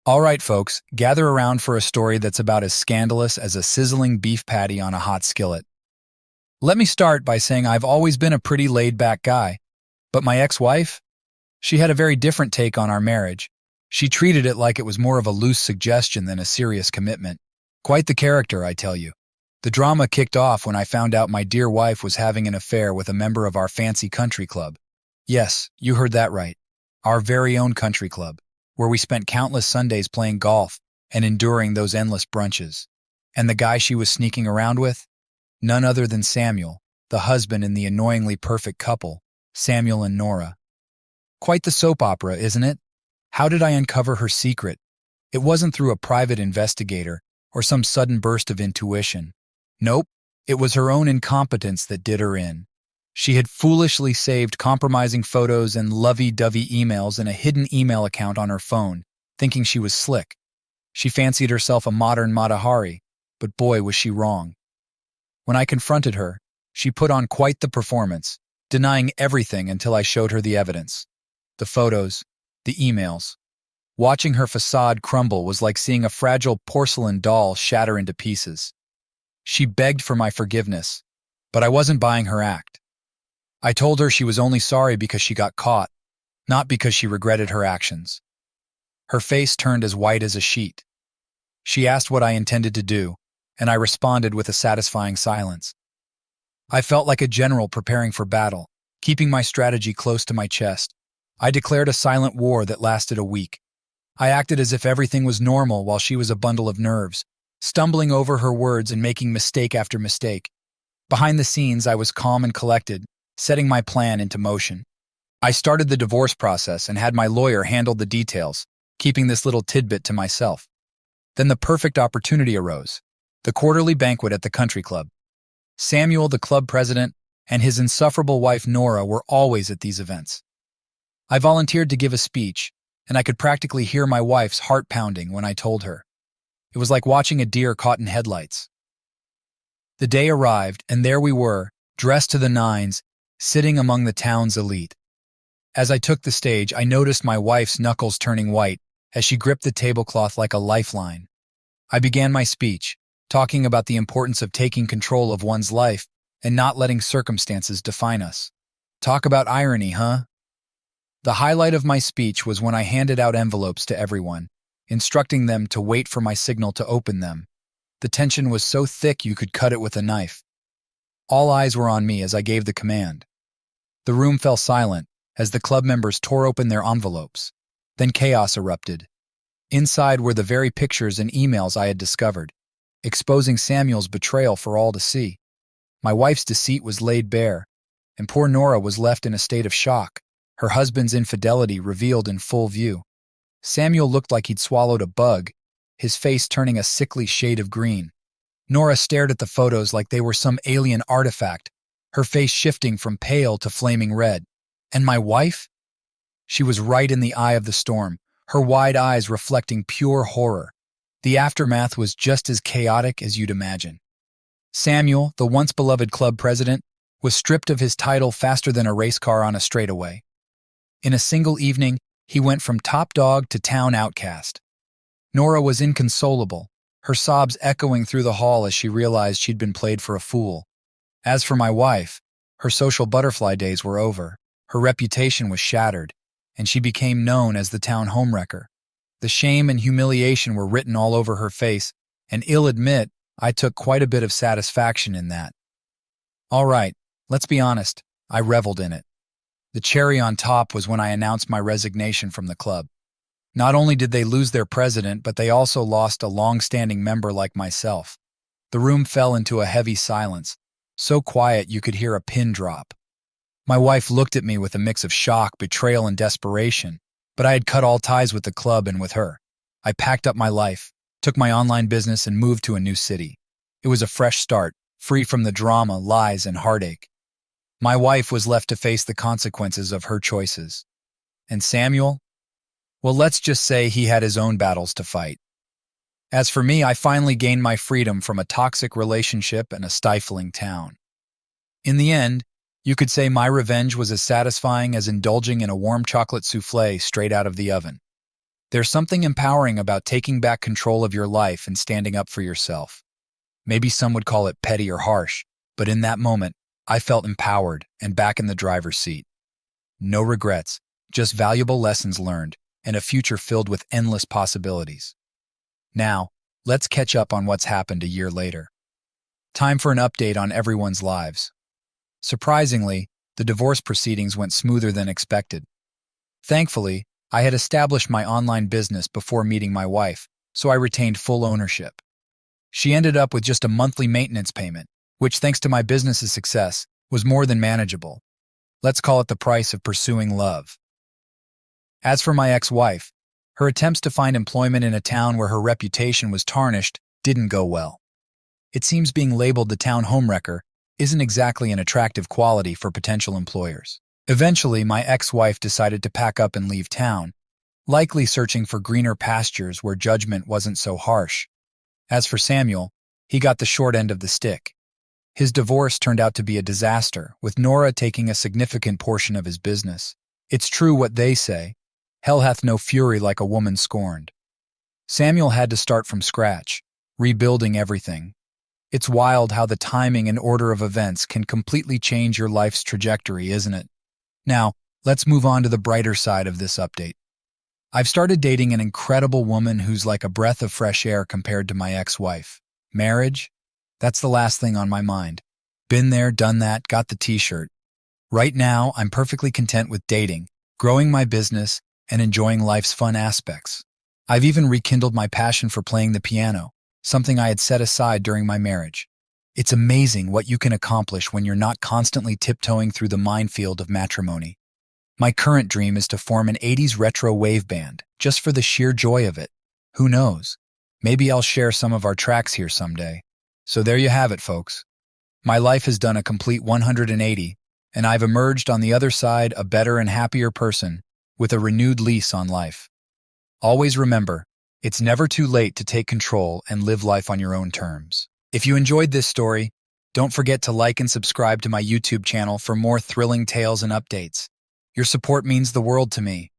All right, folks, gather around for a story that's about as scandalous as a sizzling beef patty on a hot skillet. Let me start by saying I've always been a pretty laid-back guy, but my ex-wife? She had a very different take on our marriage. She treated it like it was more of a loose suggestion than a serious commitment. Quite the character, I tell you. The drama kicked off when I found out my dear wife was having an affair with a member of our fancy country club. Yes, you heard that right. Our very own country club, where we spent countless Sundays playing golf and enduring those endless brunches. And the guy she was sneaking around with? None other than Samuel, the husband in the annoyingly perfect couple, Samuel and Nora. Quite the soap opera, isn't it? How did I uncover her secret? It wasn't through a private investigator or some sudden burst of intuition. Nope, it was her own incompetence that did her in. She had foolishly saved compromising photos and lovey-dovey emails in a hidden email account on her phone, thinking she was slick. She fancied herself a modern Mata Hari, but boy was she wrong. When I confronted her, she put on quite the performance, denying everything until I showed her the evidence. The photos, the emails. Watching her facade crumble was like seeing a fragile porcelain doll shatter into pieces. She begged for my forgiveness, but I wasn't buying her act. I told her she was only sorry because she got caught, not because she regretted her actions. Her face turned as white as a sheet. She asked what I intended to do, and I responded with a satisfying silence. I felt like a general preparing for battle, keeping my strategy close to my chest. I declared a silent war that lasted a week. I acted as if everything was normal while she was a bundle of nerves, stumbling over her words and making mistake after mistake. Behind the scenes, I was calm and collected, setting my plan into motion. I started the divorce process and had my lawyer handle the details, keeping this little tidbit to myself. Then the perfect opportunity arose, the quarterly banquet at the country club. Samuel, the club president, and his insufferable wife Nora were always at these events. I volunteered to give a speech, and I could practically hear my wife's heart pounding when I told her. It was like watching a deer caught in headlights. The day arrived, and there we were, dressed to the nines, sitting among the town's elite. As I took the stage, I noticed my wife's knuckles turning white as she gripped the tablecloth like a lifeline. I began my speech, talking about the importance of taking control of one's life and not letting circumstances define us. Talk about irony, huh? The highlight of my speech was when I handed out envelopes to everyone, instructing them to wait for my signal to open them. The tension was so thick you could cut it with a knife. All eyes were on me as I gave the command. The room fell silent as the club members tore open their envelopes. Then chaos erupted. Inside were the very pictures and emails I had discovered, exposing Samuel's betrayal for all to see. My wife's deceit was laid bare, and poor Nora was left in a state of shock, her husband's infidelity revealed in full view. Samuel looked like he'd swallowed a bug, his face turning a sickly shade of green. Nora stared at the photos like they were some alien artifact, her face shifting from pale to flaming red. And my wife? She was right in the eye of the storm, her wide eyes reflecting pure horror. The aftermath was just as chaotic as you'd imagine. Samuel, the once beloved club president, was stripped of his title faster than a race car on a straightaway. In a single evening, he went from top dog to town outcast. Nora was inconsolable, her sobs echoing through the hall as she realized she'd been played for a fool. As for my wife, her social butterfly days were over, her reputation was shattered, and she became known as the town homewrecker. The shame and humiliation were written all over her face, and I'll admit, I took quite a bit of satisfaction in that. All right, let's be honest, I reveled in it. The cherry on top was when I announced my resignation from the club. Not only did they lose their president, but they also lost a long-standing member like myself. The room fell into a heavy silence, so quiet you could hear a pin drop. My wife looked at me with a mix of shock, betrayal, and desperation, but I had cut all ties with the club and with her. I packed up my life, took my online business, and moved to a new city. It was a fresh start, free from the drama, lies, and heartache. My wife was left to face the consequences of her choices. And Samuel? Well, let's just say he had his own battles to fight. As for me, I finally gained my freedom from a toxic relationship and a stifling town. In the end, you could say my revenge was as satisfying as indulging in a warm chocolate souffle straight out of the oven. There's something empowering about taking back control of your life and standing up for yourself. Maybe some would call it petty or harsh, but in that moment, I felt empowered and back in the driver's seat. No regrets, just valuable lessons learned and a future filled with endless possibilities. Now, let's catch up on what's happened a year later. Time for an update on everyone's lives. Surprisingly, the divorce proceedings went smoother than expected. Thankfully, I had established my online business before meeting my wife, so I retained full ownership. She ended up with just a monthly maintenance payment, which, thanks to my business's success, was more than manageable. Let's call it the price of pursuing love. As for my ex-wife, her attempts to find employment in a town where her reputation was tarnished didn't go well. It seems being labeled the town homewrecker isn't exactly an attractive quality for potential employers. Eventually, my ex-wife decided to pack up and leave town, likely searching for greener pastures where judgment wasn't so harsh. As for Samuel, he got the short end of the stick. His divorce turned out to be a disaster, with Nora taking a significant portion of his business. It's true what they say, hell hath no fury like a woman scorned. Samuel had to start from scratch, rebuilding everything. It's wild how the timing and order of events can completely change your life's trajectory, isn't it? Now, let's move on to the brighter side of this update. I've started dating an incredible woman who's like a breath of fresh air compared to my ex-wife. Marriage? That's the last thing on my mind. Been there, done that, got the t-shirt. Right now, I'm perfectly content with dating, growing my business, and enjoying life's fun aspects. I've even rekindled my passion for playing the piano, something I had set aside during my marriage. It's amazing what you can accomplish when you're not constantly tiptoeing through the minefield of matrimony. My current dream is to form an 80s retro wave band, just for the sheer joy of it. Who knows? Maybe I'll share some of our tracks here someday. So there you have it, folks. My life has done a complete 180, and I've emerged on the other side a better and happier person, with a renewed lease on life. Always remember, it's never too late to take control and live life on your own terms. If you enjoyed this story, don't forget to like and subscribe to my YouTube channel for more thrilling tales and updates. Your support means the world to me.